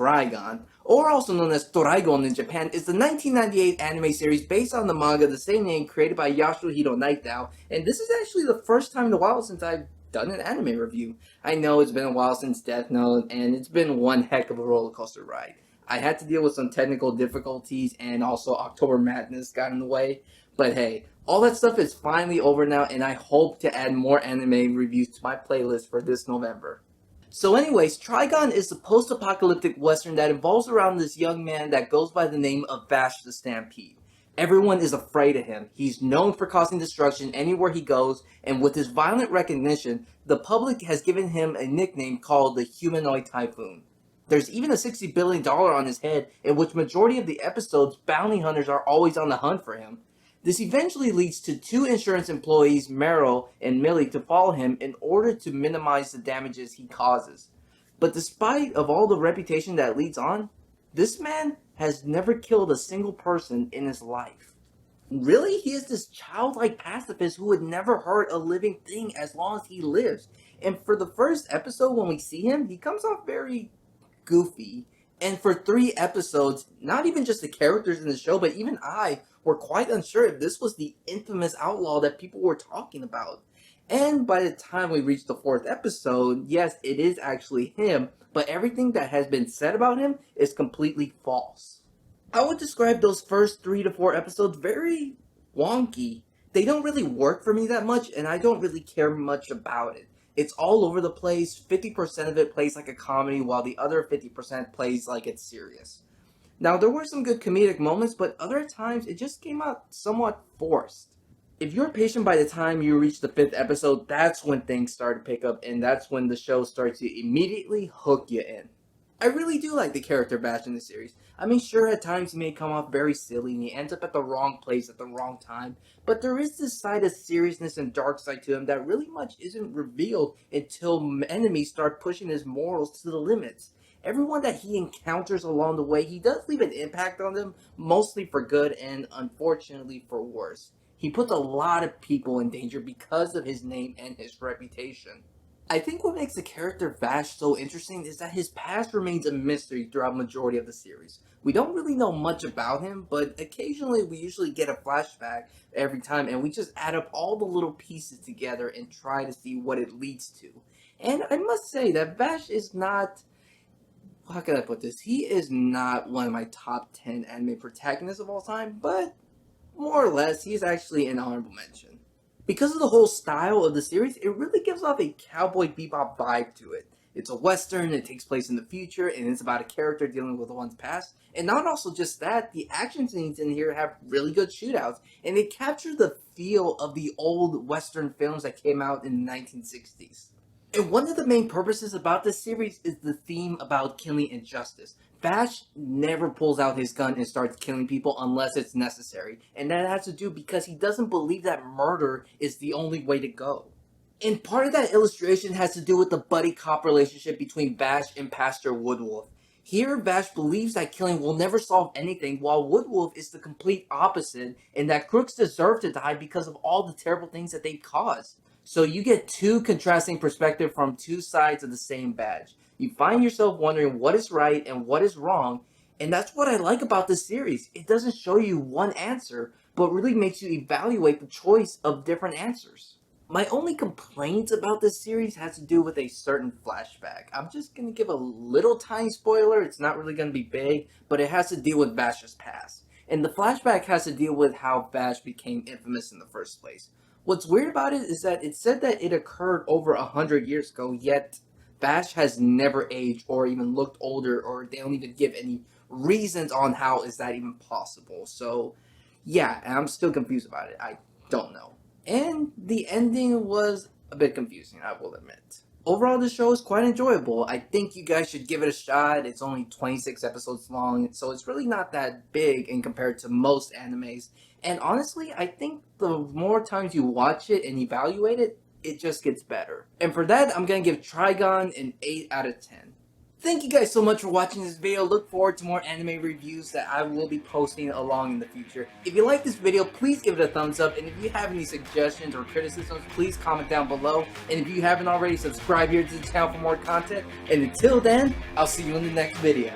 Trigun, or also known as Toragon in Japan, is the 1998 anime series based on the manga of the same name created by Yasuhiro Naitao, and this is actually the first time in a while since I've done an anime review. I know it's been a while since Death Note, and it's been one heck of a roller coaster ride. I had to deal with some technical difficulties, and also October Madness got in the way, but hey, all that stuff is finally over now, and I hope to add more anime reviews to my playlist for this November. So anyways, Trigon is a post-apocalyptic western that involves around this young man that goes by the name of Vash the Stampede. Everyone is afraid of him. He's known for causing destruction anywhere he goes, and with his violent recognition, the public has given him a nickname called the Humanoid Typhoon. There's even a $60 billion on his head, in which majority of the episodes, bounty hunters are always on the hunt for him. This eventually leads to two insurance employees, Meryl and Millie, to follow him in order to minimize the damages he causes. But despite of all the reputation that leads on, this man has never killed a single person in his life. Really? He is this childlike pacifist who would never hurt a living thing as long as he lives. And for the first episode when we see him, he comes off very goofy. And for 3 episodes, not even just the characters in the show, but even I were quite unsure if this was the infamous outlaw that people were talking about. And by the time we reached the 4th episode, yes, it is actually him, but everything that has been said about him is completely false. I would describe those first 3 to 4 episodes very wonky. They don't really work for me that much, and I don't really care much about it. It's all over the place. 50% of it plays like a comedy, while the other 50% plays like it's serious. Now, there were some good comedic moments, but other times it just came out somewhat forced. If you're patient by the time you reach the 5th episode, that's when things start to pick up, and that's when the show starts to immediately hook you in. I really do like the character Bash in the series. I mean, sure, at times he may come off very silly and he ends up at the wrong place at the wrong time, but there is this side of seriousness and dark side to him that really much isn't revealed until enemies start pushing his morals to the limits. Everyone that he encounters along the way, he does leave an impact on them, mostly for good and unfortunately for worse. He puts a lot of people in danger because of his name and his reputation. I think what makes the character Vash so interesting is that his past remains a mystery throughout majority of the series. We don't really know much about him, but occasionally we usually get a flashback every time and we just add up all the little pieces together and try to see what it leads to. And I must say that Vash is not, how can I put this? He is not one of my top 10 anime protagonists of all time, but more or less, he's actually an honorable mention. Because of the whole style of the series, it really gives off a Cowboy Bebop vibe to it. It's a western, it takes place in the future, and it's about a character dealing with one's past. And not also just that, the action scenes in here have really good shootouts, and they capture the feel of the old western films that came out in the 1960s. And one of the main purposes about this series is the theme about killing injustice. Bash never pulls out his gun and starts killing people unless it's necessary, and that has to do because he doesn't believe that murder is the only way to go. And part of that illustration has to do with the buddy cop relationship between Bash and Pastor Woodwolf. Here, Bash believes that killing will never solve anything, while Woodwolf is the complete opposite, and that crooks deserve to die because of all the terrible things that they've caused. So you get two contrasting perspectives from two sides of the same badge. You find yourself wondering what is right and what is wrong, and that's what I like about this series. It doesn't show you one answer, but really makes you evaluate the choice of different answers. My only complaint about this series has to do with a certain flashback. I'm just going to give a little tiny spoiler. It's not really going to be big, but it has to deal with Bash's past. And the flashback has to deal with how Bash became infamous in the first place. What's weird about it is that it said that it occurred over 100 years ago, yet Bash has never aged or even looked older, or they don't even give any reasons on how is that even possible. So, yeah, I'm still confused about it. I don't know. And the ending was a bit confusing, I will admit. Overall, the show is quite enjoyable. I think you guys should give it a shot. It's only 26 episodes long, so it's really not that big in compared to most animes. And honestly, I think the more times you watch it and evaluate it, it just gets better. And for that, I'm gonna give Trigon an 8 out of 10. Thank you guys so much for watching this video. Look forward to more anime reviews that I will be posting along in the future. If you like this video, please give it a thumbs up, and if you have any suggestions or criticisms, please comment down below. And if you haven't already, subscribe here to the channel for more content. And until then, I'll see you in the next video.